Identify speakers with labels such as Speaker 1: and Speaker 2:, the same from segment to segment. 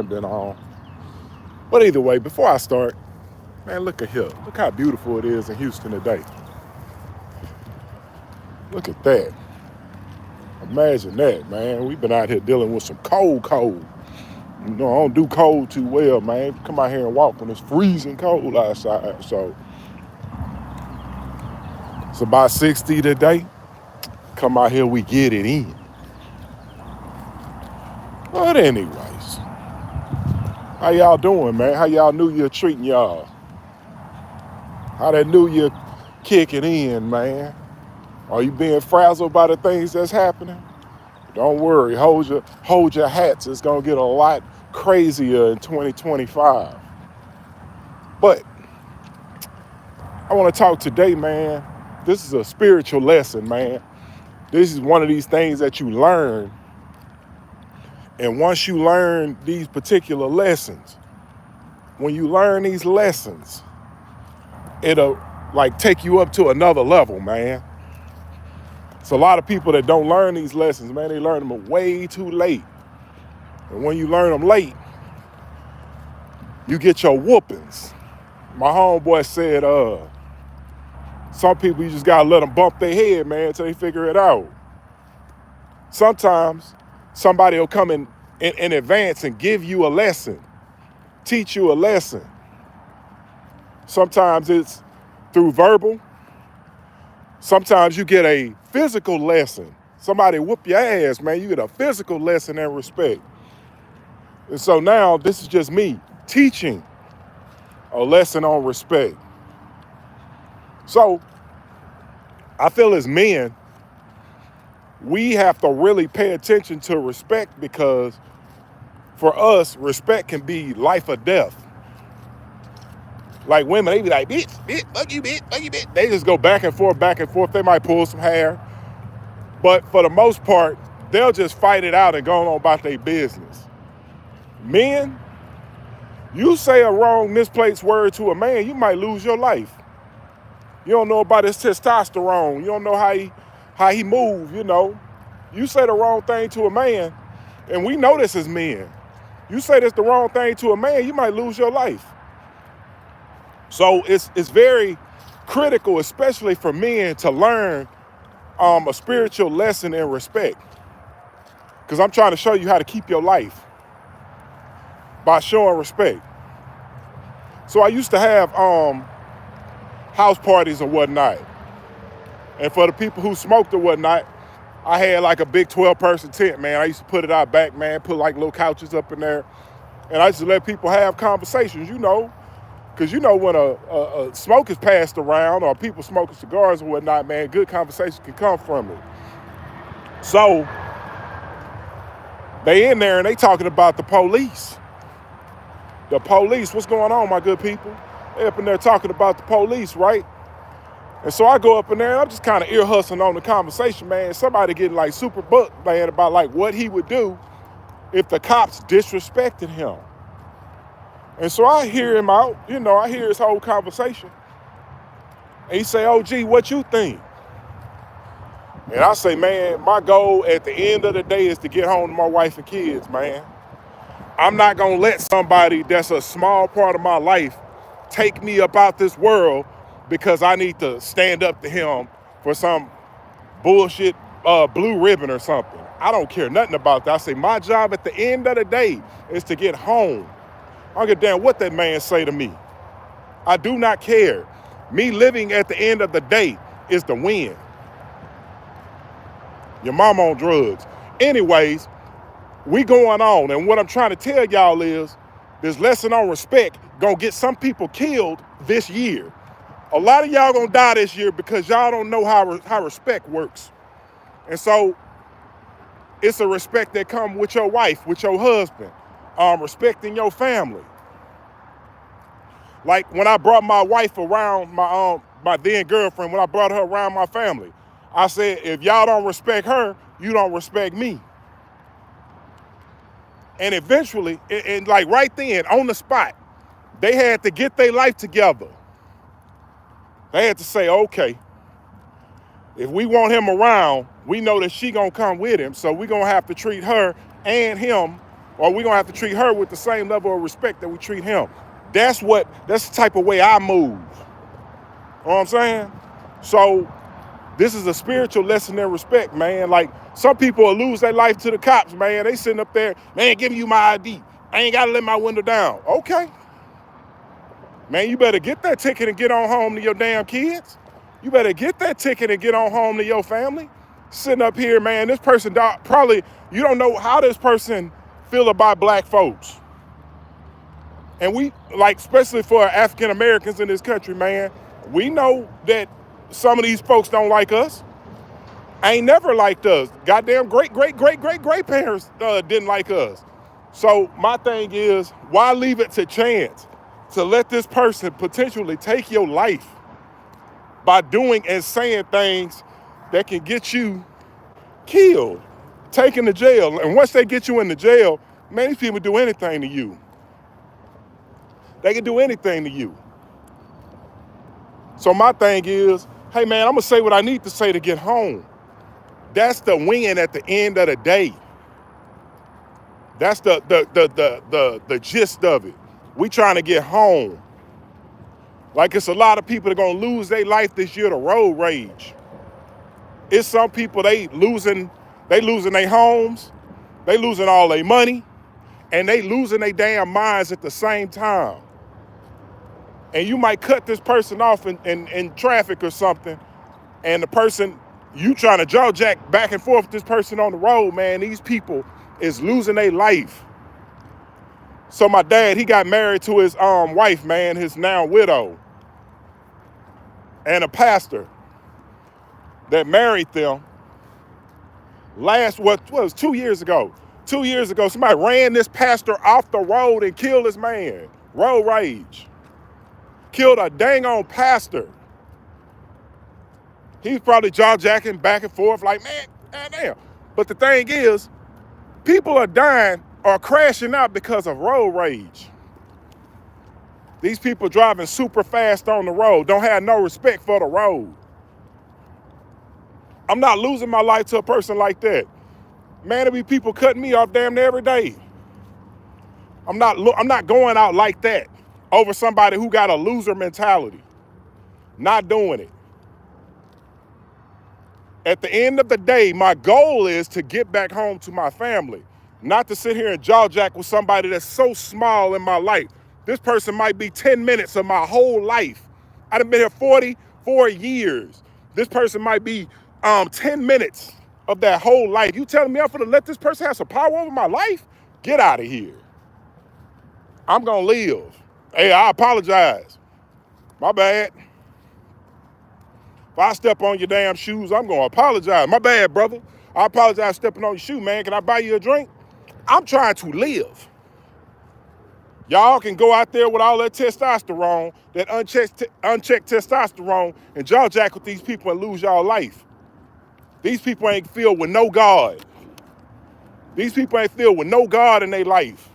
Speaker 1: been on. But either way, before I start, man, look at here. Look how beautiful it is in Houston today. Look at that. Imagine that, man. We've been out here dealing with some cold. You know, I don't do cold too well, man. Come out here and walk when it's freezing cold outside. So it's about 60 today. Come out here, we get it in. But anyways, how y'all doing, man? How y'all New Year treating y'all? How that New Year kicking in, man? Are you being frazzled by the things that's happening? Don't worry, hold your hats. It's gonna get a lot crazier in 2025. But I want to talk today, man. This is a spiritual lesson, man. This is one of these things that you learn. And once you learn these particular lessons, when you learn these lessons, it'll like take you up to another level, man. It's a lot of people that don't learn these lessons, man. They learn them way too late. And when you learn them late, you get your whoopings. My homeboy said, some people you just gotta let them bump their head, man, until they figure it out. Sometimes somebody will come in advance and give you a lesson, teach you a lesson. Sometimes it's through verbal. Sometimes you get a physical lesson. Somebody whoop your ass, man. You get a physical lesson and respect. And so now this is just me teaching a lesson on respect. So I feel as men, we have to really pay attention to respect because for us, respect can be life or death. Like women, they be like, bitch, fuck you, bitch. They just go back and forth. They might pull some hair. But for the most part, they'll just fight it out and go on about their business. Men, you say a wrong, misplaced word to a man, you might lose your life. You don't know about his testosterone. You don't know how he move, you know. You say the wrong thing to a man, and we know this as men. You say this the wrong thing to a man, you might lose your life. So it's very critical, especially for men, to learn a spiritual lesson in respect. Because I'm trying to show you how to keep your life by showing respect. So I used to have house parties and whatnot. And for the people who smoked or whatnot, I had like a big 12-person tent, man. I used to put it out back, man, put like little couches up in there. And I used to let people have conversations, you know. Because you know when a smoke is passed around or people smoking cigars and whatnot, man, good conversation can come from it. So they in there and they talking about the police. The police, what's going on, my good people? They up in there talking about the police, right? And so I go up in there and I'm just kind of ear hustling on the conversation, man. Somebody getting like super booked, man, about like what he would do if the cops disrespected him. And so I hear him out, you know, I hear his whole conversation. And he say, OG, what you think? And I say, man, my goal at the end of the day is to get home to my wife and kids, man. I'm not gonna let somebody that's a small part of my life take me about this world because I need to stand up to him for some bullshit blue ribbon or something. I don't care nothing about that. I say, my job at the end of the day is to get home. I don't give a damn what that man say to me. I do not care. Me living at the end of the day is the win. Your mom on drugs. Anyways, we going on. And what I'm trying to tell y'all is this lesson on respect gonna get some people killed this year. A lot of y'all gonna die this year because y'all don't know how respect works. And so it's a respect that come with your wife, with your husband. Respecting your family. Like when I brought my wife around my then girlfriend, when I brought her around my family, I said, if y'all don't respect her, you don't respect me. And eventually, and like right then, on the spot, they had to get their life together. They had to say, okay, if we want him around, we know that she gonna come with him, so we gonna have to treat her and him or we're gonna have to treat her with the same level of respect that we treat him. That's the type of way I move. You know what I'm saying? So this is a spiritual lesson in respect, man. Like, some people will lose their life to the cops, man. They sitting up there, man, give you my ID. I ain't gotta let my window down. Okay. Man, you better get that ticket and get on home to your damn kids. You better get that ticket and get on home to your family. Sitting up here, man, this person probably, you don't know how this person feel about black folks. And we, like, especially for African Americans in this country, man, we know that some of these folks don't like us. Ain't never liked us. Goddamn great parents didn't like us. So my thing is, why leave it to chance to let this person potentially take your life by doing and saying things that can get you killed, taken to jail? And once they get you in the jail, man, these people do anything to you. They can do anything to you. So my thing is, hey man, I'm gonna say what I need to say to get home. That's the win at the end of the day. That's the gist of it. We trying to get home. Like, it's a lot of people that are gonna lose their life this year to road rage. It's some people, they losing their homes, they losing all their money, and they losing their damn minds at the same time. And you might cut this person off in traffic or something, and the person, you trying to jaw jack back and forth with this person on the road, man, these people is losing their life. So my dad, he got married to his wife, man, his now widow, and a pastor that married them what was 2 years ago. 2 years ago, somebody ran this pastor off the road and killed this man. Road rage. Killed a dang on pastor. He's probably jaw jacking back and forth like, man, goddamn. But the thing is, people are dying or crashing out because of road rage. These people driving super fast on the road, don't have no respect for the road. I'm not losing my life to a person like that. Man, there be people cutting me off damn near every day. I'm not going out like that over somebody who got a loser mentality. Not doing it. At the end of the day, my goal is to get back home to my family, not to sit here and jaw jack with somebody that's so small in my life. This person might be 10 minutes of my whole life. I've been here 44 years. This person might be 10 minutes of that whole life. You telling me I'm gonna let this person have some power over my life? Get out of here. I'm gonna live. Hey, I apologize. My bad. If I step on your damn shoes, I'm gonna apologize. My bad, brother. I apologize for stepping on your shoe, man. Can I buy you a drink? I'm trying to live. Y'all can go out there with all that testosterone, that unchecked testosterone, and jaw jack with these people and lose y'all life. These people ain't filled with no God. These people ain't filled with no God in their life.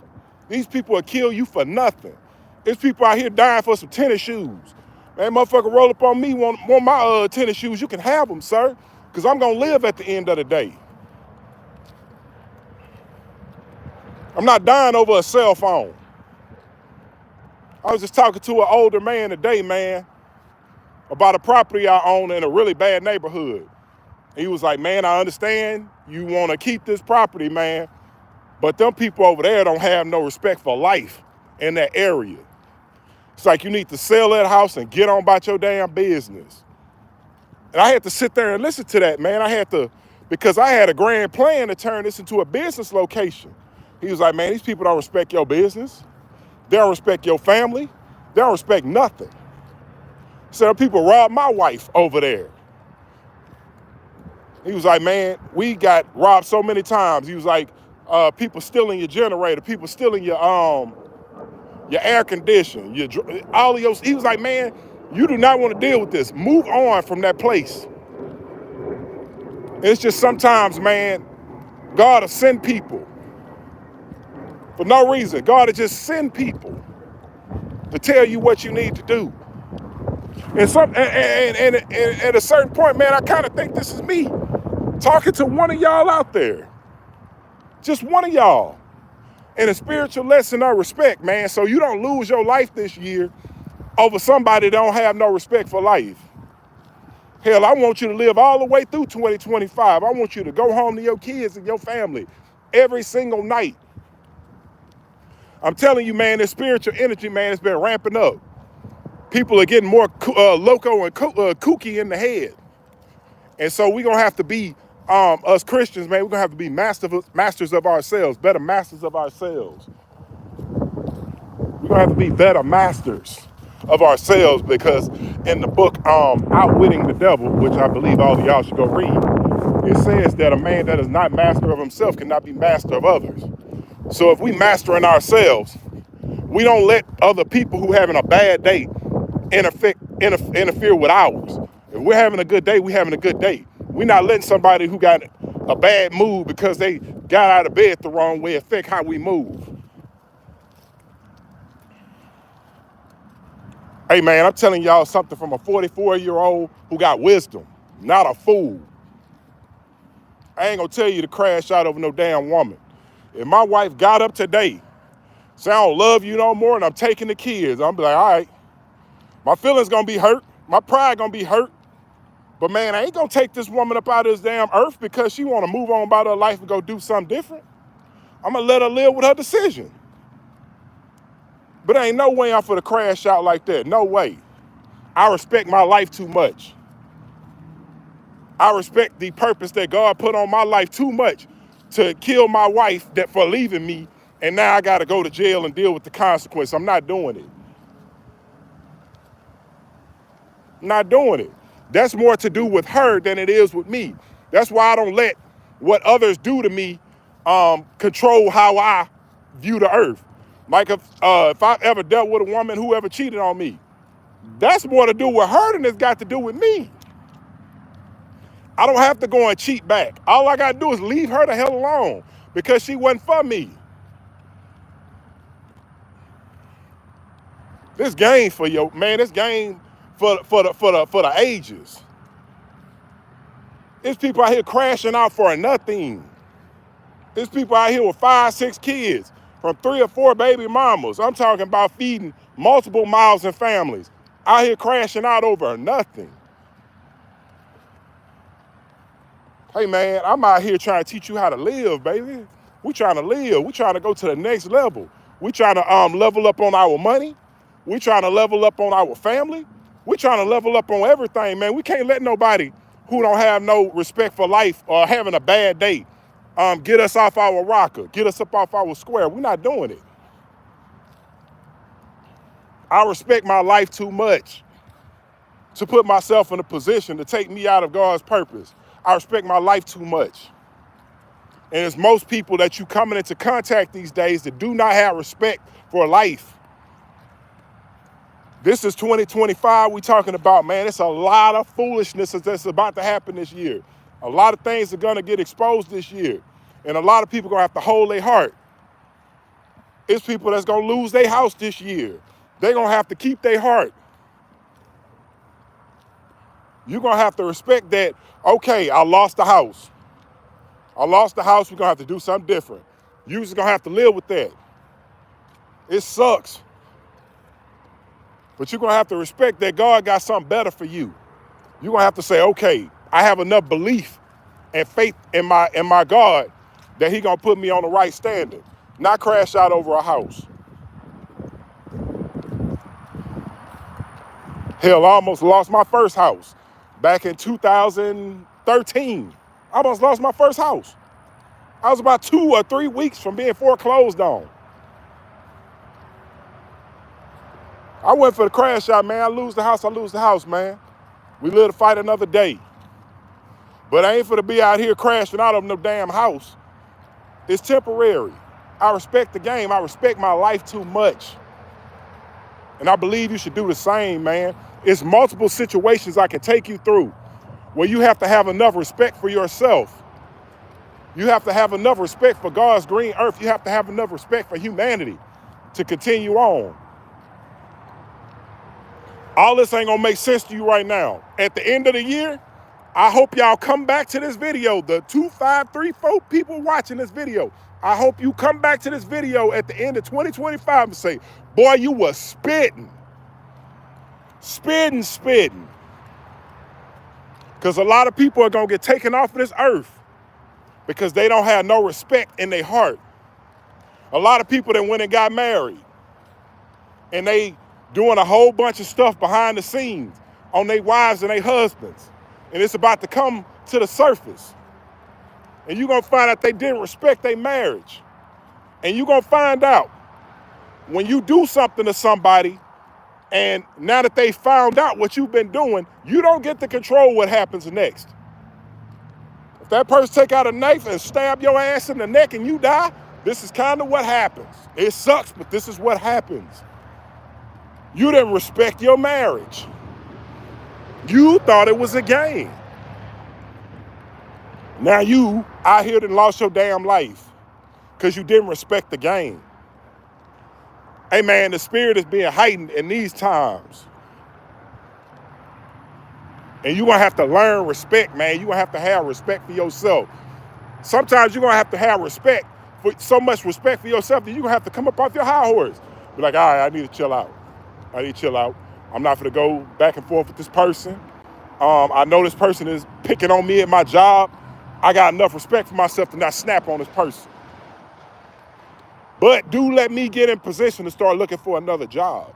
Speaker 1: These people will kill you for nothing. There's people out here dying for some tennis shoes. Man, motherfucker roll up on me, want my tennis shoes, you can have them, sir, because I'm going to live at the end of the day. I'm not dying over a cell phone. I was just talking to an older man today, man, about a property I own in a really bad neighborhood. He was like, man, I understand you want to keep this property, man, but them people over there don't have no respect for life in that area. It's like you need to sell that house and get on about your damn business. And I had to sit there and listen to that, man. Because I had a grand plan to turn this into a business location. He was like, man, these people don't respect your business. They don't respect your family. They don't respect nothing. So people robbed my wife over there. He was like, man, we got robbed so many times. He was like, people stealing your generator, people stealing your air conditioner, all of your. He was like, man, you do not want to deal with this. Move on from that place. It's just sometimes, man, God will send people for no reason. God will just send people to tell you what you need to do. And at a certain point, man, I kind of think this is me talking to one of y'all out there. Just one of y'all. And a spiritual lesson of respect, man, so you don't lose your life this year over somebody that don't have no respect for life. Hell, I want you to live all the way through 2025. I want you to go home to your kids and your family every single night. I'm telling you, man, this spiritual energy, man, it's been ramping up. People are getting more loco and kooky in the head. And so we're going to have to be, us Christians, man, we're going to have to be masters of ourselves, better masters of ourselves. We're going to have to be better masters of ourselves, because in the book Outwitting the Devil, which I believe all of y'all should go read, it says that a man that is not master of himself cannot be master of others. So if we mastering ourselves, we don't let other people who having a bad day interfere with ours. If we're having a good day, we're having a good day. We're not letting somebody who got a bad mood because they got out of bed the wrong way affect how we move. Hey, man, I'm telling y'all something from a 44-year-old who got wisdom, not a fool. I ain't gonna tell you to crash out over no damn woman. If my wife got up today, say I don't love you no more and I'm taking the kids, I'm be like, all right, my feelings gonna be hurt, my pride gonna be hurt, but man, I ain't gonna take this woman up out of this damn earth because she wanna move on about her life and go do something different. I'm gonna let her live with her decision. But ain't no way I'm for to crash out like that, no way. I respect my life too much. I respect the purpose that God put on my life too much to kill my wife for leaving me, and now I gotta go to jail and deal with the consequence. I'm not doing it. I'm not doing it. That's more to do with her than it is with me. That's why I don't let what others do to me control how I view the earth. Like if I ever dealt with a woman who ever cheated on me, that's more to do with her than it's got to do with me. I don't have to go and cheat back. All I gotta do is leave her the hell alone because she wasn't for me. This game for you, man. This game for the ages. There's people out here crashing out for nothing. There's people out here with 5, 6 kids from 3 or 4 baby mamas. I'm talking about feeding multiple mouths and families. Out here crashing out over nothing. Hey, man, I'm out here trying to teach you how to live, baby. We trying to live. We trying to go to the next level. We trying to level up on our money. We trying to level up on our family. We trying to level up on everything, man. We can't let nobody who don't have no respect for life or having a bad day get us off our rocker, get us up off our square. We're not doing it. I respect my life too much to put myself in a position to take me out of God's purpose. I respect my life too much. And it's most people that you coming into contact these days that do not have respect for life. This is 2025 we talking about, man. It's a lot of foolishness that's about to happen this year. A lot of things are gonna get exposed this year. And a lot of people gonna have to hold their heart. It's people that's gonna lose their house this year. They're gonna have to keep their heart. You're gonna have to respect that, okay, I lost the house. I lost the house, we're gonna have to do something different. You're just gonna have to live with that. It sucks. But you're gonna have to respect that God got something better for you. You're gonna have to say, okay, I have enough belief and faith in my God that he gonna put me on the right standard, not crash out over a house. Hell, I almost lost my first house back in 2013. I almost lost my first house. I was about 2 or 3 weeks from being foreclosed on. I went for the crash out, man. I lose the house, man. We live to fight another day. But I ain't for to be out here crashing out of no damn house. It's temporary. I respect the game. I respect my life too much. And I believe you should do the same, man. It's multiple situations I can take you through where you have to have enough respect for yourself. You have to have enough respect for God's green earth. You have to have enough respect for humanity to continue on. All this ain't gonna make sense to you right now. At the end of the year, I hope y'all come back to this video. The 2, 5, 3, 4 people watching this video, I hope you come back to this video at the end of 2025 and say, boy, you was spitting. Spitting. Because a lot of people are going to get taken off of this earth because they don't have no respect in their heart. A lot of people that went and got married and they doing a whole bunch of stuff behind the scenes on their wives and their husbands. And it's about to come to the surface. And you're going to find out they didn't respect their marriage. And you're going to find out when you do something to somebody and now that they found out what you've been doing, you don't get to control what happens next. If that person take out a knife and stab your ass in the neck and you die, this is kind of what happens. It sucks, but this is what happens. You didn't respect your marriage. You thought it was a game. Now you out here done lost your damn life because you didn't respect the game. Hey man, the spirit is being heightened in these times. And you're going to have to learn respect, man. You're going to have respect for yourself. Sometimes you're going to have respect, for so much respect for yourself that you're going to have to come up off your high horse. Be like, all right, I need to chill out. I'm not going to go back and forth with this person. I know this person is picking on me at my job. I got enough respect for myself to not snap on this person. But do let me get in position to start looking for another job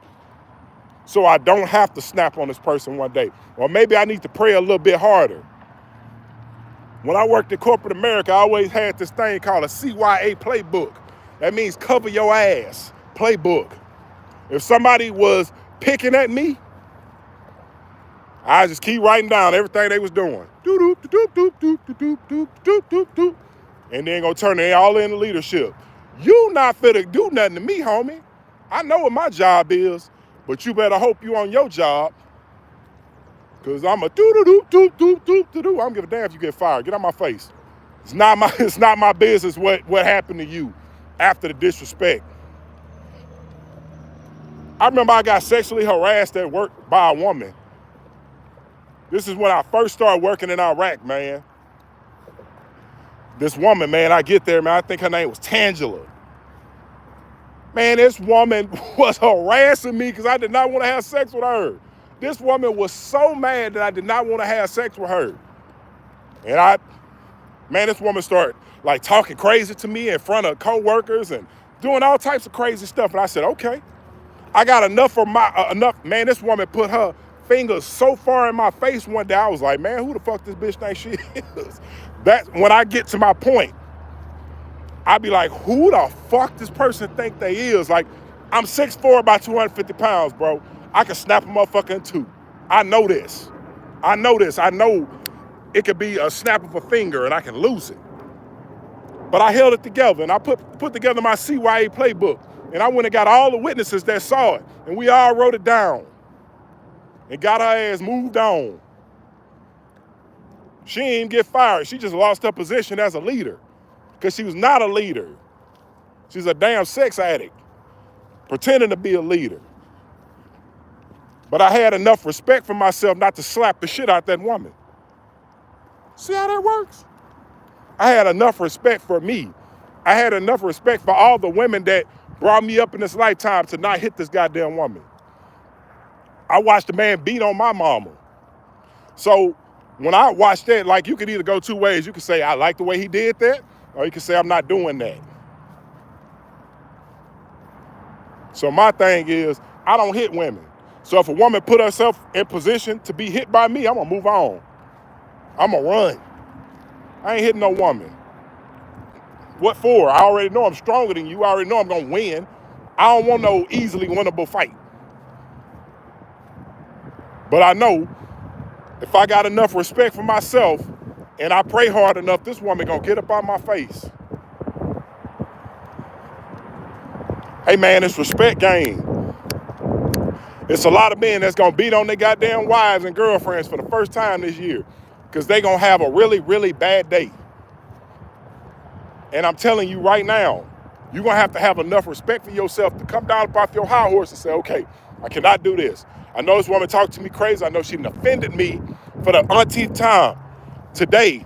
Speaker 1: so I don't have to snap on this person one day. Or maybe I need to pray a little bit harder. When I worked in corporate America, I always had this thing called a CYA playbook. That means cover your ass playbook. If somebody was picking at me, I just keep writing down everything they was doing. And then go turn it all into leadership. You not finna do nothing to me, homie. I know what my job is, but you better hope you on your job. Cause I'm a do-do-do-do-do-do-do. I don't give a damn if you get fired. Get out my face. It's not my business what happened to you after the disrespect. I remember I got sexually harassed at work by a woman. This is when I first started working in Iraq, man. This woman, man, I get there, man, I think her name was Tangela. Man, this woman was harassing me because I did not want to have sex with her. This woman was so mad that I did not want to have sex with her. And this woman started like talking crazy to me in front of coworkers and doing all types of crazy stuff. And I said, okay, I got enough for man, this woman put her fingers so far in my face one day, I was like, man, who the fuck this bitch think she is? That when I get to my point, I be like, who the fuck this person think they is? Like, I'm 6'4", about 250 pounds, bro. I can snap a motherfucker in two. I know this. I know it could be a snap of a finger and I can lose it. But I held it together and I put together my CYA playbook. And I went and got all the witnesses that saw it. And we all wrote it down. And got her ass moved on. She didn't even get fired. She just lost her position as a leader. Because she was not a leader. She's a damn sex addict. Pretending to be a leader. But I had enough respect for myself not to slap the shit out that woman. See how that works? I had enough respect for me. I had enough respect for all the women that brought me up in this lifetime to not hit this goddamn woman. I watched a man beat on my mama. So when I watched that, like, you could either go two ways. You could say, I like the way he did that, or you could say, I'm not doing that. So my thing is, I don't hit women. So if a woman put herself in position to be hit by me, I'm gonna move on. I'm gonna run. I ain't hitting no woman. What for? I already know I'm stronger than you. I already know I'm gonna win. I don't want no easily winnable fight. But I know if I got enough respect for myself and I pray hard enough, this woman gonna get up on my face. Hey man, it's respect game. It's a lot of men that's gonna beat on their goddamn wives and girlfriends for the first time this year because they gonna have a really, really bad day. And I'm telling you right now, you're gonna have enough respect for yourself to come down off your high horse and say, okay, I cannot do this. I know this woman talked to me crazy. I know she offended me for the umpteenth time. Today,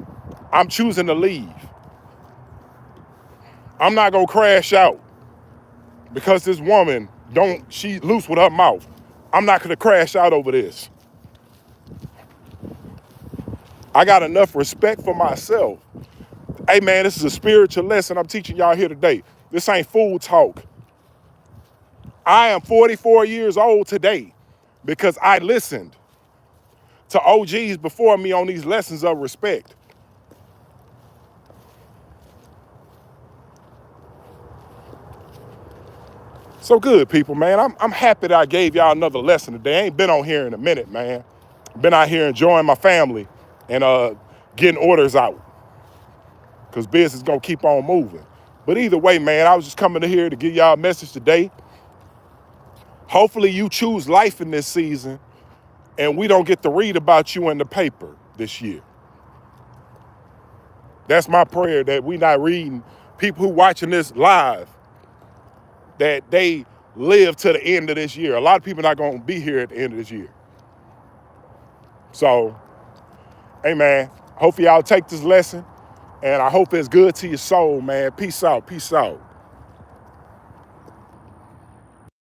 Speaker 1: I'm choosing to leave. I'm not gonna crash out because this woman she loose with her mouth. I'm not gonna crash out over this. I got enough respect for myself. Hey man, this is a spiritual lesson I'm teaching y'all here today. This ain't fool talk. I am 44 years old today because I listened to OGs before me on these lessons of respect. So good, people, man. I'm happy that I gave y'all another lesson today. I ain't been on here in a minute, man. Been out here enjoying my family and getting orders out because business is going to keep on moving. But either way, man, I was just coming to here to give y'all a message today. Hopefully you choose life in this season and we don't get to read about you in the paper this year. That's my prayer, that we not reading people who watching this live, that they live to the end of this year. A lot of people not going to be here at the end of this year. So, hey, man, hopefully y'all take this lesson, and I hope it's good to your soul, man. Peace out. Peace out.